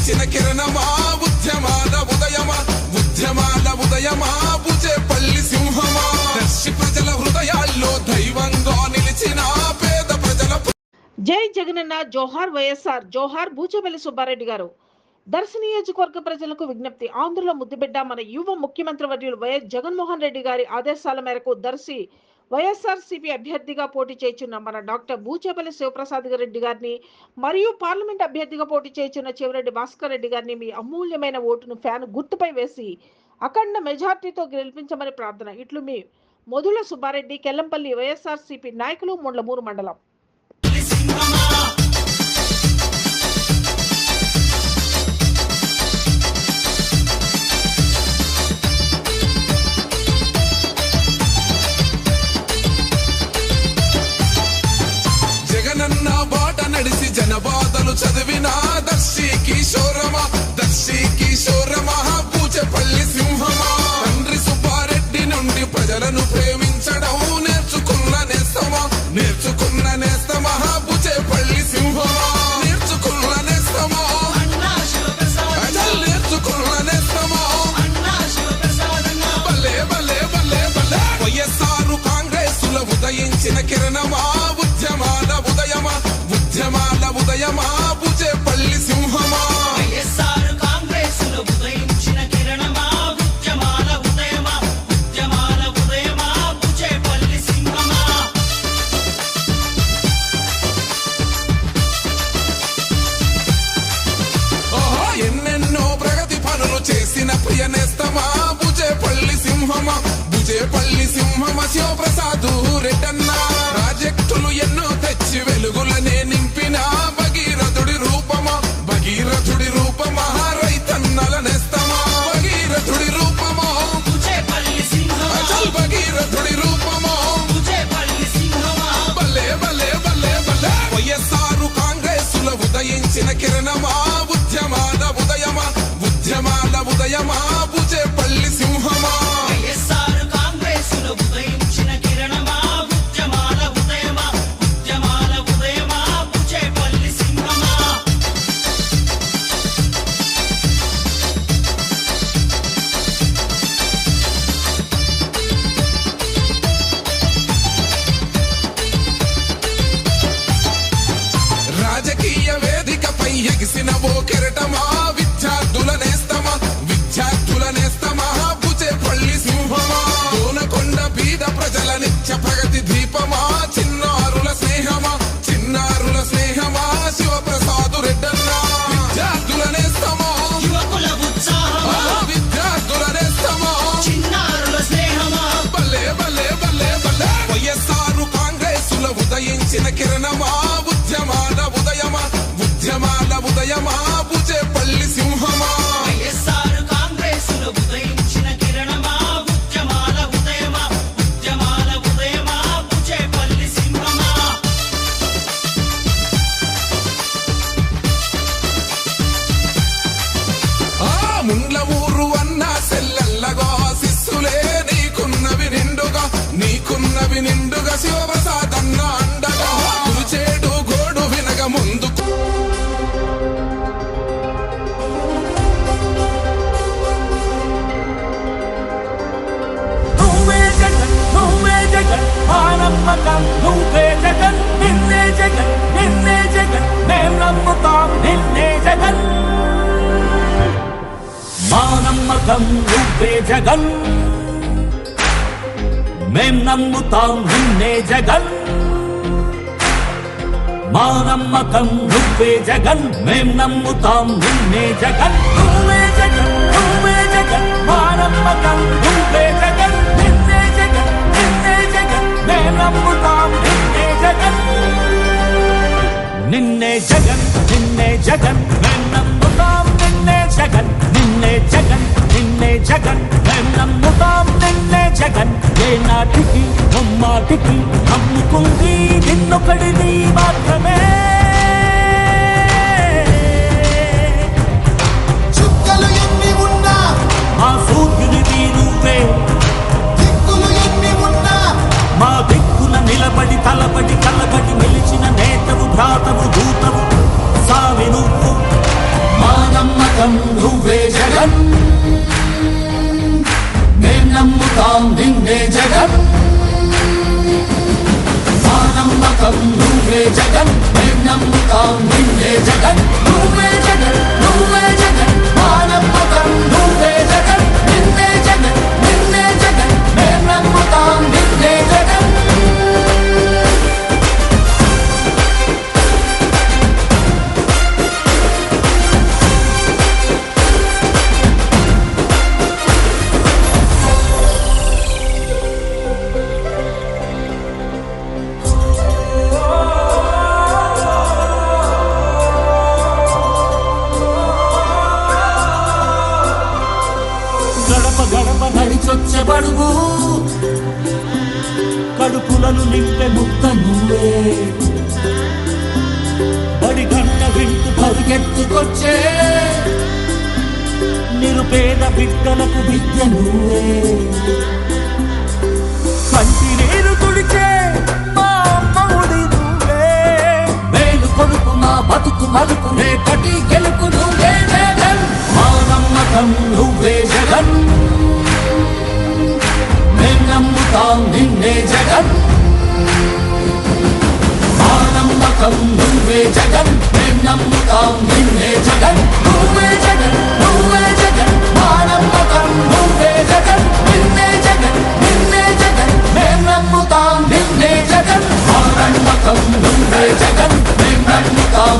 ఉదయించిన కిరణమా ఉద్యమాల ఉదయమా ఉద్యమాల ఉదయమా బుచేపల్లి సింహమా దర్శి ప్రజల హృదయాల్లో దైవంగా నిలిచిన పేద ప్రజల జై జగనన్న జోహార్ వైఎస్ఆర్ జోహార్ బూచేపల్లి సుబ్బారెడ్డి గారు. దర్శి నియోజకవర్గ ప్రజలకు విజ్ఞప్తి. ఆంధ్రలో ముద్దుబిడ్డ మన యువ ముఖ్యమంత్రి వర్యులు వైఎస్ జగన్మోహన్ రెడ్డి గారి ఆదేశాల మేరకు దర్శి వైఎస్ఆర్సీపీ అభ్యర్థిగా పోటీ చేయుచున్న మన డాక్టర్ బూచేపల్లి శివప్రసాద్ రెడ్డి గారిని మరియు పార్లమెంట్ అభ్యర్థిగా పోటీ చేయుచున్న చెవిరెడ్డి భాస్కర్ రెడ్డి గారిని మీ అమూల్యమైన ఓటును ఫ్యాన్ గుర్తుపై వేసి అఖండ మెజార్టీతో గెలిపించమని ప్రార్థన. ఇట్లు మీ మొదుల సుబ్బారెడ్డి, కెల్లంపల్లి, వైఎస్ఆర్సీపీ నాయకులు, ముండ్లమూరు మండలం. జగనన్న బాట నడిసి జనబాధలు చదివిన దర్శి కిషోరమా దర్శి కిషోరమా బూచేపల్లి సింహమా తండ్రి సుబ్బారెడ్డి నుండి ప్రజలను ప్రేమించడం నేర్చుకున్న నేస్తమా నేర్చుకున్న నేస్తమా బూచేపల్లి సింహమా నేర్చుకున్న నేస్తమా నేర్చుకున్న నేస్తమా బల్లే బల్లే బల్లే బల్లే వైఎస్ఆర్ కాంగ్రెసుల ఉదయించిన కిరణమా ఉద్యమాల ఉదయమా ఉద్యమాల ఉదయమా బూచేపల్లి సింహమా వైఎస్ఆర్ కాంగ్రెసుల ఉదయించిన కిరణమా ఉద్యమాల ఉదయమా ఉద్యమాల ఉదయమా బూచేపల్లి సింహమా ఓహో ఎన్నెన్నో ప్రగతి పనులు చేసిన ప్రియ నేస్తమా బూచేపల్లి సింహమా బూచేపల్లి సింహమా శివప్రసాద్ రెడ్డన్న ప్రాజెక్టులు ఎన్నో తెచ్చి వెలుగులనే నింపిన భగీరథుడి రూపమా భగీరథుడి రూపమా రైతన్నల నేస్తమా భగీరథుడి రూపమా బూచేపల్లి సింహమా భగీరథుడి రూపమా బూచేపల్లి సింహమా బల్లే బల్లే బల్లే బల్లే వైఎస్ఆర్ కాంగ్రెసుల ఉదయించిన కిరణమా ఉద్యమాల ఉదయమా ఉద్యమాల ఉదయమా బూచేపల్లి సింహమా వైఎస్ఆర్ కాంగ్రెసుల ఉదయించిన కిరణమా ఉద్యమాల ఉదయమా ఉద్యమాల ఉదయమా బూచేపల్లి సింహమా రాజకీయ వేదికపై ఎగిసిన ఓ కెరటమా విద్యార్థుల నేస్తమా విద్యార్థుల నేస్తమా బూచేపల్లి సింహమా కోనకొండ బీద ప్రజల నిత్య ప్రగతి దీపమా చిన్నారుల స్నేహమా చిన్నారుల స్నేహమా శివప్రసాద్ రెడ్డన్న విద్యార్థుల నేస్తమా యువకుల ఉత్సాహమా విద్యార్థుల నేస్తమా చిన్నారుల స్నేహమా బల్లే బల్లే బల్లే బల్లే వైఎస్ఆర్ కాంగ్రెసుల ఉదయించిన కిరణమా ఉద్యమాల ఉదయమా ఉద్యమాల ఉదయమా బూచేపల్లి సింహమా వైఎస్ఆర్ కాంగ్రెసుల ఉదయించిన కిరణమా ఉద్యమాల ఉదయమా ఉద్యమాల ఉదయమా బూచేపల్లి సింహమా ముండ్లమూరు అన్న సెల్లెల్లగా శిస్సులే నీకున్నవి నిండుగా శివప్రసాద్ అన్న అండగా కురిచేడు గోడు వినగ ముందుకు నువ్వే జగన్ మా నమ్మకం నువ్వే జగన్ నిన్నే జగన్ మేం నమ్ముతాం నిన్నే జగన్ మా నమ్మకం నువ్వే జగన్ మేం నమ్ముతాం నిన్నే జగన్ మా నమ్మకం నువ్వే జగన్ మేం నమ్ముతాం నిన్నే జగన్ నువ్వే జగన్ మా నమ్మకం నువ్వే జగన్ నిన్నే జగన్ మేం నమ్ముతాం నిన్నే జగన్ నిన్నే జగన్ మేం నమ్ముతాం నిన్నే జగన్ మేం నమ్ముతాం నిన్నే జగన్ ఏ నాటికి నమ్మాటికి నమ్ముకుంది నిన్నొకడిని మాత్రమే చుక్కలు ఎన్ని ఉన్నా మా సూర్యునివి నువ్వే దిక్కులు ఎన్ని ఉన్నా మా దిక్కుల నిలబడి తలబడి కలబడి నిలిచిన నేతవు భ్రాతవు దూతవు సావి నువ్వు మా నమ్మ నమ్ముతాం నిన్నే జగన్ మా నమ్మకం నువ్వే జగన్ మేం నమ్ముతాం నిన్నే జగన్ నువ్వే జగన్ నువ్వే జగన్ మా నమ్మకం నువ్వే జగన్ నిన్నే జగన్ నిన్నే జగన్ మేం నమ్ముతాం నిన్నే జగన్ గడప గడప నడిచొచ్చే బడుగు కడుపులను నింపే ముక్క నువ్వే బడి గంట వింటూ పరిగెత్తుకొచ్చే నిరుపేద బిడ్డలకు విద్య నువ్వే కంటి నీరు తుడిచే మా అమ్మఒడి నువ్వే మేలు కొడుకు మా బతుకు మలుపు రేపటి గెలుపు నువ్వే జగన్ మా నమ్మకం నువ్వే జగన్ మేం నమ్ముతాం నిన్నే జగన్ మా నమ్మకం నువ్వే జగన్ మేం నమ్ముతాం నిన్నే జగన్ నువ్వే జగన్ నువ్వే జగన్ మా నమ్మకం నువ్వే జగన్ నిన్నే జగన్ నిన్నే జగన్ మేం నమ్ముతాం నిన్నే జగన్ మా నమ్మకం నువ్వే జగన్ మేం నమ్ముతాం